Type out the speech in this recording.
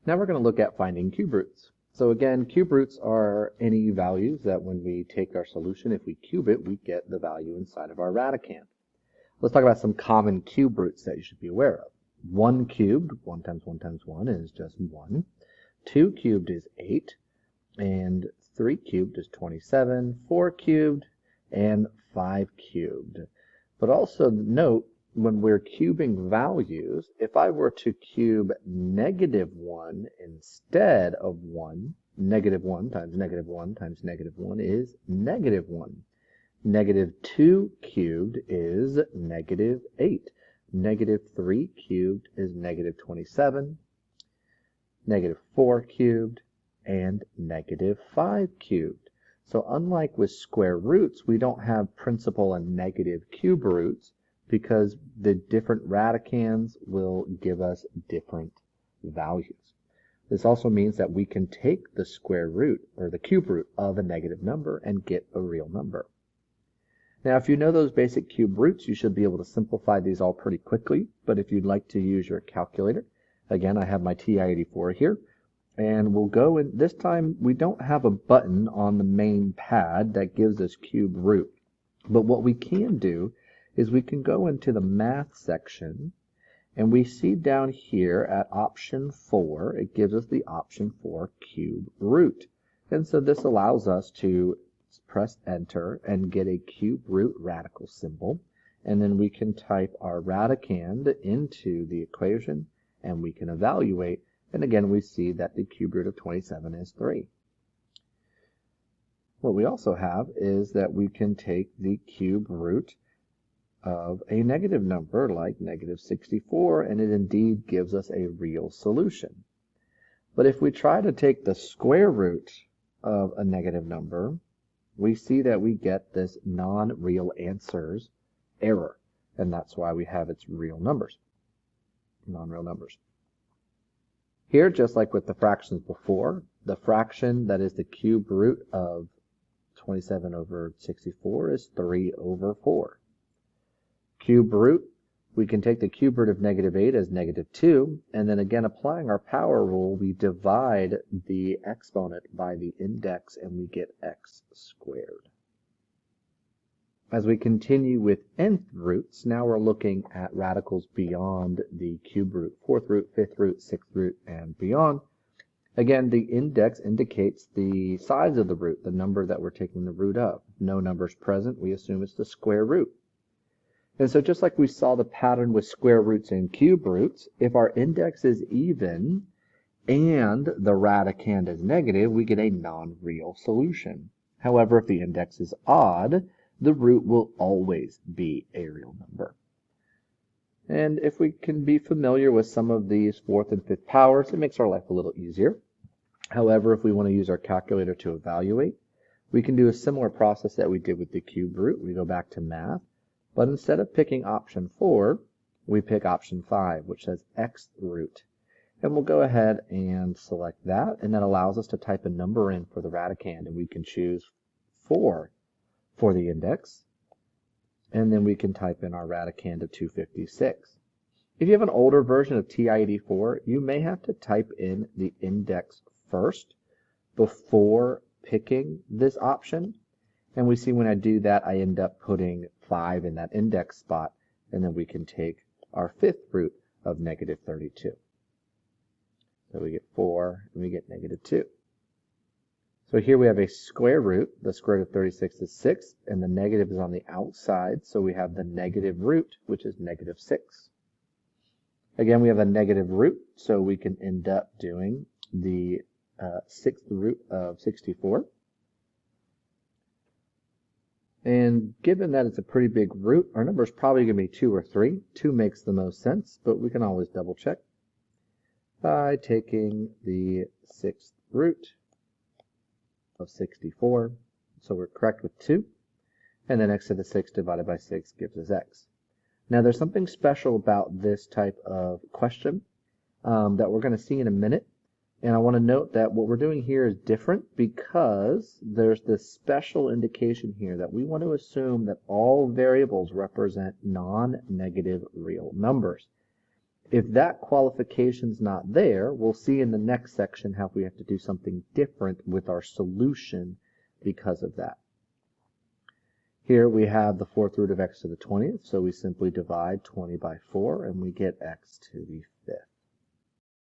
Now we're going to look at finding cube roots. So again, cube roots are any values that when we take our solution, if we cube it, we get the value inside of our radicand. Let's talk about some common cube roots that you should be aware of. 1 cubed, 1 times 1 times 1 is just 1. 2 cubed is 8. And 3 cubed is 27. 4 cubed and 5 cubed. But also note, when we're cubing values, if I were to cube -1 instead of 1, -1 times -1 times -1 is -1. -2 cubed is -8. -3 cubed is -27. -4 cubed and -5 cubed. So unlike with square roots, we don't have principal and negative cube roots because the different radicands will give us different values. This also means that we can take the square root or the cube root of a negative number and get a real number. Now, if you know those basic cube roots, you should be able to simplify these all pretty quickly. But if you'd like to use your calculator, again, I have my TI-84 here. And we'll go in, this time we don't have a button on the main pad that gives us cube root. But what we can do is we can go into the math section and we see down here at option 4, it gives us the option for cube root. And so this allows us to press enter and get a cube root radical symbol. And then we can type our radicand into the equation and we can evaluate. And again, we see that the cube root of 27 is 3. What we also have is that we can take the cube root of a negative number like -64, and it indeed gives us a real solution. But if we try to take the square root of a negative number, we see that we get this non-real answers error, and that's why we have its real numbers, non-real numbers. Here, just like with the fractions before, the fraction that is the cube root of 27 over 64 is 3 over 4. Cube root, we can take the cube root of -8 as -2, and then again applying our power rule, we divide the exponent by the index and we get x squared. As we continue with nth roots, now we're looking at radicals beyond the cube root, 4th root, 5th root, 6th root, and beyond. Again, the index indicates the size of the root, the number that we're taking the root of. No numbers present, we assume it's the square root. And so just like we saw the pattern with square roots and cube roots, if our index is even and the radicand is negative, we get a non-real solution. However, if the index is odd, the root will always be a real number. And if we can be familiar with some of these 4th and 5th powers, it makes our life a little easier. However, if we want to use our calculator to evaluate, we can do a similar process that we did with the cube root. We go back to math, but instead of picking option 4, we pick option 5, which says x root. And we'll go ahead and select that, and that allows us to type a number in for the radicand, and we can choose 4 for the index, and then we can type in our radicand of 256. If you have an older version of TI-84, you may have to type in the index first before picking this option, and we see when I do that, I end up putting 5 in that index spot, and then we can take our 5th root of -32. So we get 4, and we get -2. So here we have a square root. The square root of 36 is 6, and the negative is on the outside, so we have the negative root, which is -6. Again, we have a negative root, so we can end up doing the 6th root of 64. And given that it's a pretty big root, our number is probably going to be 2 or 3. 2 makes the most sense, but we can always double check by taking the 6th root of 64. So we're correct with 2. And then x to the 6 divided by 6 gives us x. Now there's something special about this type of question that we're going to see in a minute. And I want to note that what we're doing here is different because there's this special indication here that we want to assume that all variables represent non-negative real numbers. If that qualification's not there, we'll see in the next section how we have to do something different with our solution because of that. Here we have the fourth root of x to the 20th, so we simply divide 20 by 4 and we get x to the 5th.